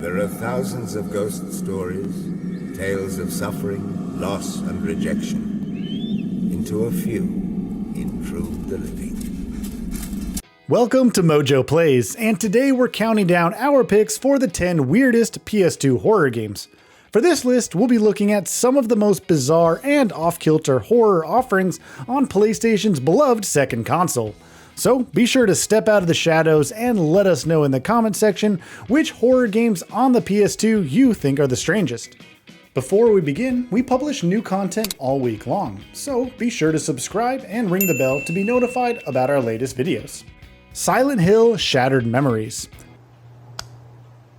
There are thousands of ghost stories, tales of suffering, loss, and rejection. Into a few intrude the living. Welcome to MojoPlays, and today we're counting down our picks for the 10 weirdest PS2 horror games. For this list, we'll be looking at some of the most bizarre and off-kilter horror offerings on PlayStation's beloved second console. So be sure to step out of the shadows and let us know in the comment section which horror games on the PS2 you think are the strangest. Before we begin, we publish new content all week long, so be sure to subscribe and ring the bell to be notified about our latest videos. Silent Hill Shattered Memories.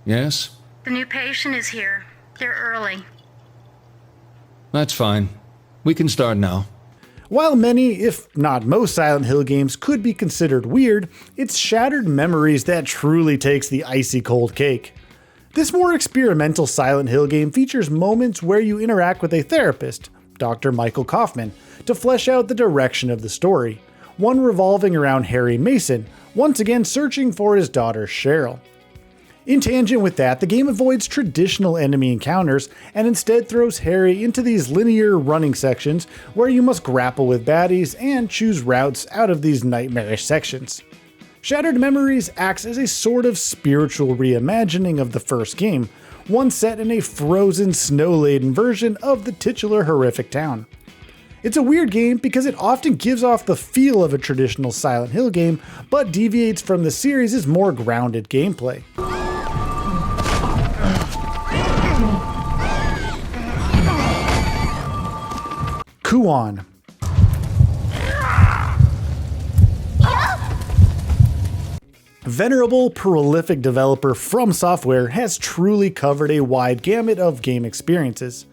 Yes? The new patient is here. They're early. That's fine. We can start now. While many, if not most, Silent Hill games could be considered weird, it's Shattered Memories that truly takes the icy cold cake. This more experimental Silent Hill game features moments where you interact with a therapist, Dr. Michael Kaufman, to flesh out the direction of the story, one revolving around Harry Mason, once again searching for his daughter Cheryl. In tangent with that, the game avoids traditional enemy encounters and instead throws Harry into these linear running sections where you must grapple with baddies and choose routes out of these nightmarish sections. Shattered Memories acts as a sort of spiritual reimagining of the first game, one set in a frozen, snow-laden version of the titular horrific town. It's a weird game because it often gives off the feel of a traditional Silent Hill game, but deviates from the series' more grounded gameplay. Kuon. Venerable, prolific developer From Software has truly covered a wide gamut of game experiences.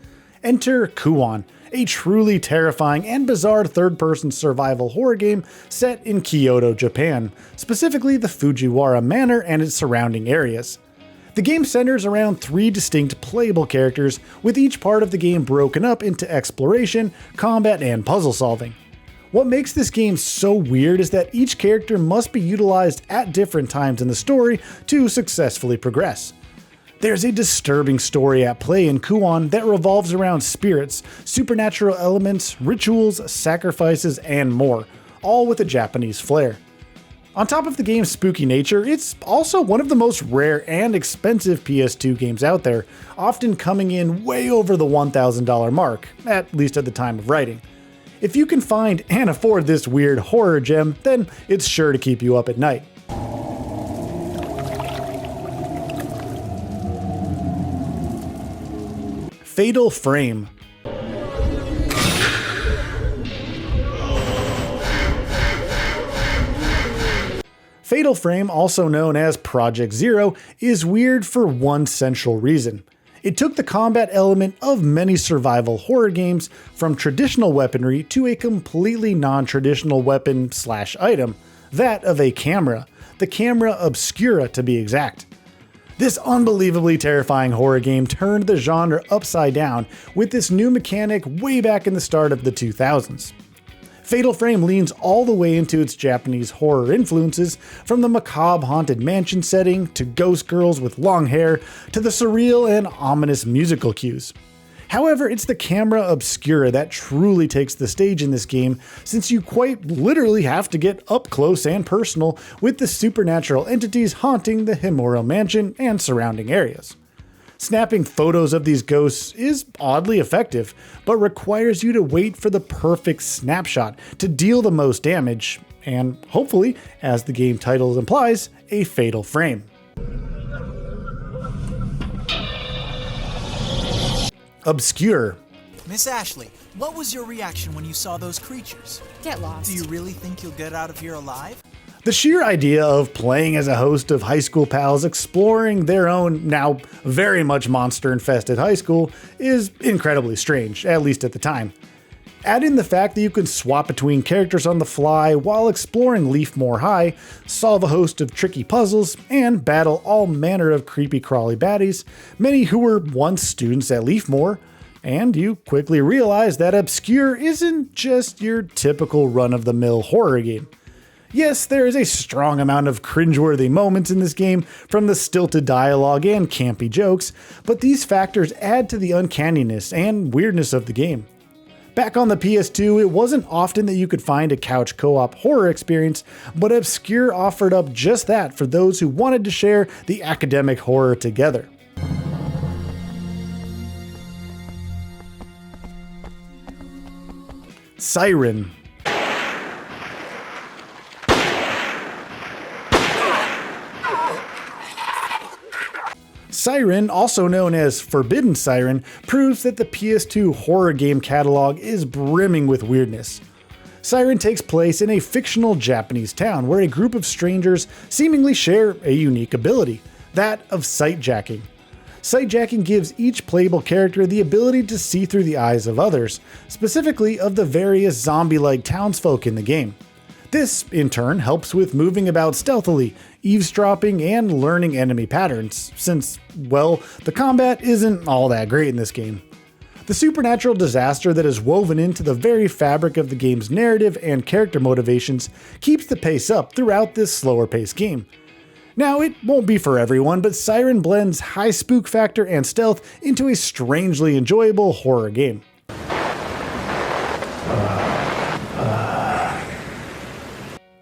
Enter Kuon, a truly terrifying and bizarre third-person survival horror game set in Kyoto, Japan, specifically the Fujiwara Manor and its surrounding areas. The game centers around 3 distinct playable characters, with each part of the game broken up into exploration, combat, and puzzle solving. What makes this game so weird is that each character must be utilized at different times in the story to successfully progress. There's a disturbing story at play in Kuon that revolves around spirits, supernatural elements, rituals, sacrifices, and more, all with a Japanese flair. On top of the game's spooky nature, it's also one of the most rare and expensive PS2 games out there, often coming in way over the $1,000 mark, at least at the time of writing. If you can find and afford this weird horror gem, then it's sure to keep you up at night. Fatal Frame. Fatal Frame, also known as Project Zero, is weird for one central reason. It took the combat element of many survival horror games from traditional weaponry to a completely non-traditional weapon/item, that of a camera, the camera obscura to be exact. This unbelievably terrifying horror game turned the genre upside down with this new mechanic way back in the start of the 2000s. Fatal Frame leans all the way into its Japanese horror influences, from the macabre haunted mansion setting, to ghost girls with long hair, to the surreal and ominous musical cues. However, it's the camera obscura that truly takes the stage in this game, since you quite literally have to get up close and personal with the supernatural entities haunting the Himuro mansion and surrounding areas. Snapping photos of these ghosts is oddly effective, but requires you to wait for the perfect snapshot to deal the most damage, and hopefully, as the game title implies, a fatal frame. Obscure. Miss Ashley, what was your reaction when you saw those creatures? Get lost. Do you really think you'll get out of here alive? The sheer idea of playing as a host of high school pals exploring their own, now very much monster-infested high school is incredibly strange, at least at the time. Add in the fact that you can swap between characters on the fly while exploring Leafmore High, solve a host of tricky puzzles, and battle all manner of creepy crawly baddies, many who were once students at Leafmore, and you quickly realize that Obscure isn't just your typical run-of-the-mill horror game. Yes, there is a strong amount of cringeworthy moments in this game, from the stilted dialogue and campy jokes, but these factors add to the uncanniness and weirdness of the game. Back on the PS2, it wasn't often that you could find a couch co-op horror experience, but Obscure offered up just that for those who wanted to share the academic horror together. Siren. Siren, also known as Forbidden Siren, proves that the PS2 horror game catalog is brimming with weirdness. Siren takes place in a fictional Japanese town where a group of strangers seemingly share a unique ability, that of sightjacking. Sightjacking gives each playable character the ability to see through the eyes of others, specifically of the various zombie-like townsfolk in the game. This, in turn, helps with moving about stealthily, eavesdropping, and learning enemy patterns, since, well, the combat isn't all that great in this game. The supernatural disaster that is woven into the very fabric of the game's narrative and character motivations keeps the pace up throughout this slower-paced game. Now, it won't be for everyone, but Siren blends high spook factor and stealth into a strangely enjoyable horror game.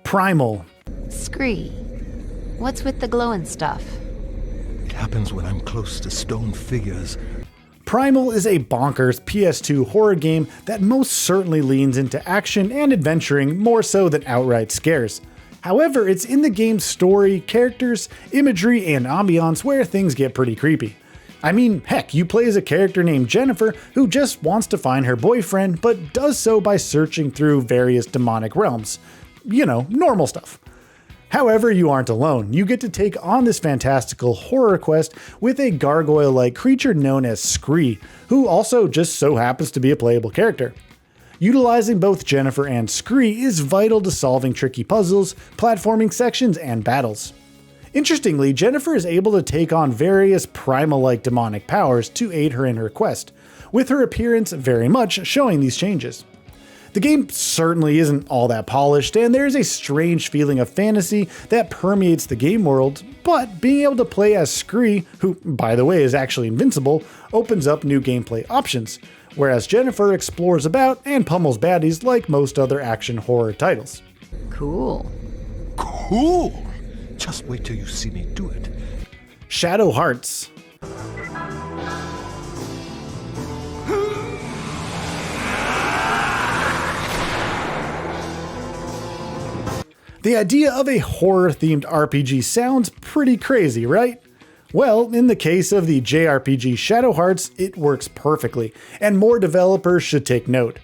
Primal. Scree, what's with the glowing stuff? It happens when I'm close to stone figures. Primal is a bonkers PS2 horror game that most certainly leans into action and adventuring more so than outright scares. However, it's in the game's story, characters, imagery, and ambiance where things get pretty creepy. I mean, heck, you play as a character named Jennifer who just wants to find her boyfriend, but does so by searching through various demonic realms. You know, normal stuff. However, you aren't alone. You get to take on this fantastical horror quest with a gargoyle-like creature known as Scree, who also just so happens to be a playable character. Utilizing both Jennifer and Scree is vital to solving tricky puzzles, platforming sections, and battles. Interestingly, Jennifer is able to take on various primal-like demonic powers to aid her in her quest, with her appearance very much showing these changes. The game certainly isn't all that polished, and there's a strange feeling of fantasy that permeates the game world, but being able to play as Scree, who, by the way, is actually invincible, opens up new gameplay options, whereas Jennifer explores about and pummels baddies like most other action horror titles. Cool. Cool! Just wait till you see me do it. Shadow Hearts. The idea of a horror-themed RPG sounds pretty crazy, right? Well, in the case of the JRPG Shadow Hearts, it works perfectly, and more developers should take note.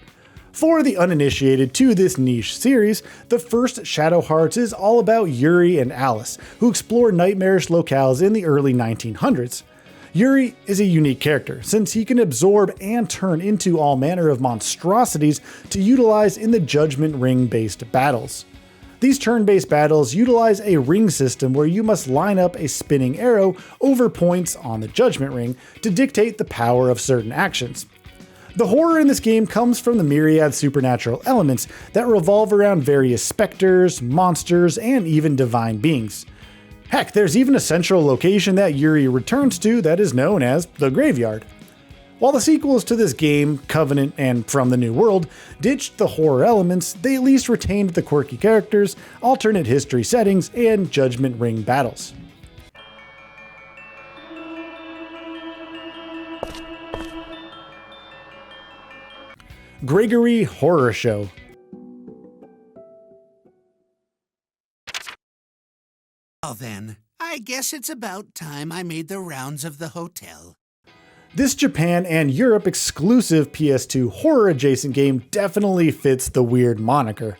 For the uninitiated to this niche series, the first Shadow Hearts is all about Yuri and Alice, who explore nightmarish locales in the early 1900s. Yuri is a unique character, since he can absorb and turn into all manner of monstrosities to utilize in the Judgment Ring-based battles. These turn-based battles utilize a ring system where you must line up a spinning arrow over points on the Judgment Ring to dictate the power of certain actions. The horror in this game comes from the myriad supernatural elements that revolve around various specters, monsters, and even divine beings. Heck, there's even a central location that Yuri returns to that is known as the Graveyard. While the sequels to this game, Covenant and From the New World, ditched the horror elements, they at least retained the quirky characters, alternate history settings, and Judgment Ring battles. Gregory Horror Show. Well then, I guess it's about time I made the rounds of the hotel. This Japan and Europe exclusive PS2 horror adjacent game definitely fits the weird moniker.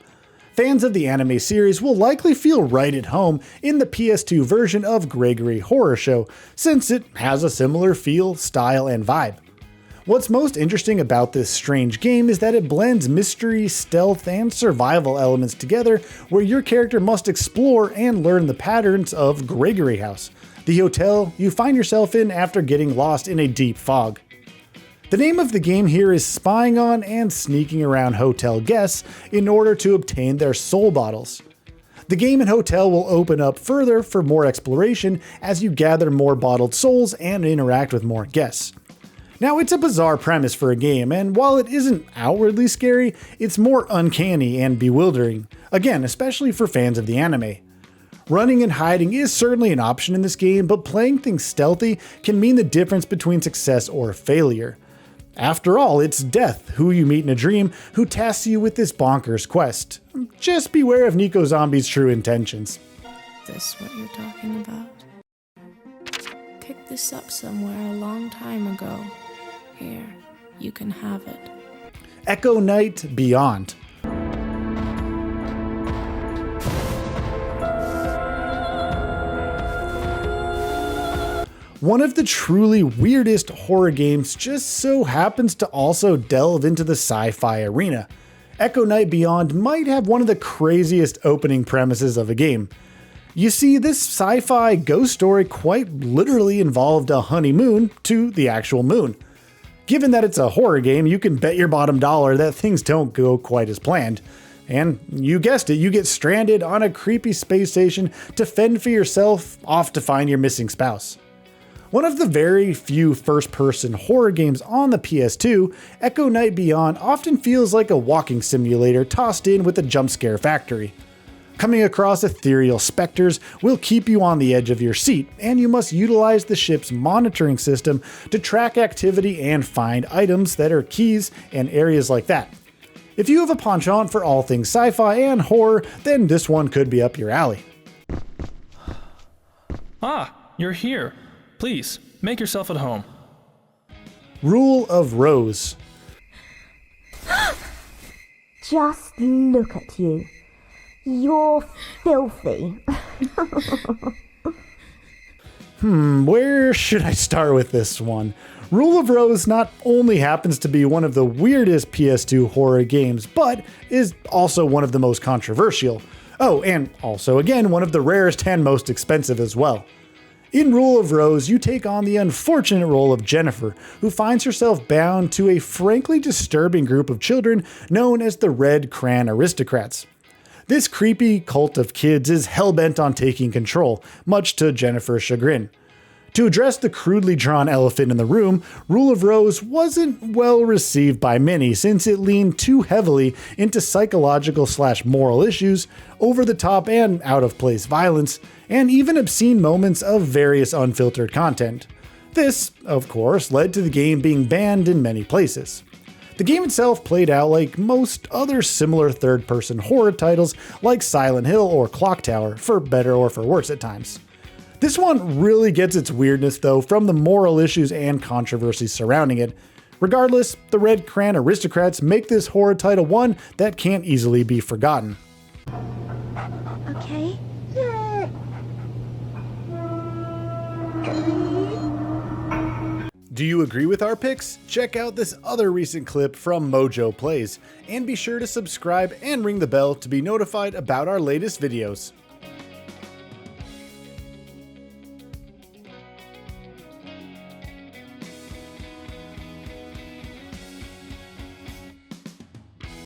Fans of the anime series will likely feel right at home in the PS2 version of Gregory Horror Show, since it has a similar feel, style, and vibe. What's most interesting about this strange game is that it blends mystery, stealth, and survival elements together, where your character must explore and learn the patterns of Gregory House, the hotel you find yourself in after getting lost in a deep fog. The name of the game here is spying on and sneaking around hotel guests in order to obtain their soul bottles. The game and hotel will open up further for more exploration as you gather more bottled souls and interact with more guests. Now, it's a bizarre premise for a game, and while it isn't outwardly scary, it's more uncanny and bewildering, again, especially for fans of the anime. Running and hiding is certainly an option in this game, but playing things stealthy can mean the difference between success or failure. After all, it's Death, who you meet in a dream, who tasks you with this bonkers quest. Just beware of Nico Zombie's true intentions. This what you're talking about? Picked this up somewhere a long time ago. Here, you can have it. Echo Night Beyond. One of the truly weirdest horror games just so happens to also delve into the sci-fi arena. Echo Night Beyond might have one of the craziest opening premises of a game. You see, this sci-fi ghost story quite literally involved a honeymoon to the actual moon. Given that it's a horror game, you can bet your bottom dollar that things don't go quite as planned. And you guessed it, you get stranded on a creepy space station to fend for yourself, off to find your missing spouse. One of the very few first-person horror games on the PS2, Echo Night Beyond often feels like a walking simulator tossed in with a jump scare factory. Coming across ethereal specters will keep you on the edge of your seat, and you must utilize the ship's monitoring system to track activity and find items that are keys and areas like that. If you have a penchant for all things sci-fi and horror, then this one could be up your alley. Ah, you're here. Please, make yourself at home. Rule of Rose. Just look at you. You're filthy. Where should I start with this one? Rule of Rose not only happens to be one of the weirdest PS2 horror games, but is also one of the most controversial. Oh, and also again, one of the rarest and most expensive as well. In Rule of Rose, you take on the unfortunate role of Jennifer, who finds herself bound to a frankly disturbing group of children known as the Red Cran Aristocrats. This creepy cult of kids is hell-bent on taking control, much to Jennifer's chagrin. To address the crudely drawn elephant in the room, Rule of Rose wasn't well received by many since it leaned too heavily into psychological/moral issues, over-the-top and out-of-place violence, and even obscene moments of various unfiltered content. This, of course, led to the game being banned in many places. The game itself played out like most other similar third-person horror titles like Silent Hill or Clock Tower, for better or for worse at times. This one really gets its weirdness though from the moral issues and controversies surrounding it. Regardless, the Red Cran Aristocrats make this horror title one that can't easily be forgotten. Okay? Do you agree with our picks? Check out this other recent clip from MojoPlays, and be sure to subscribe and ring the bell to be notified about our latest videos.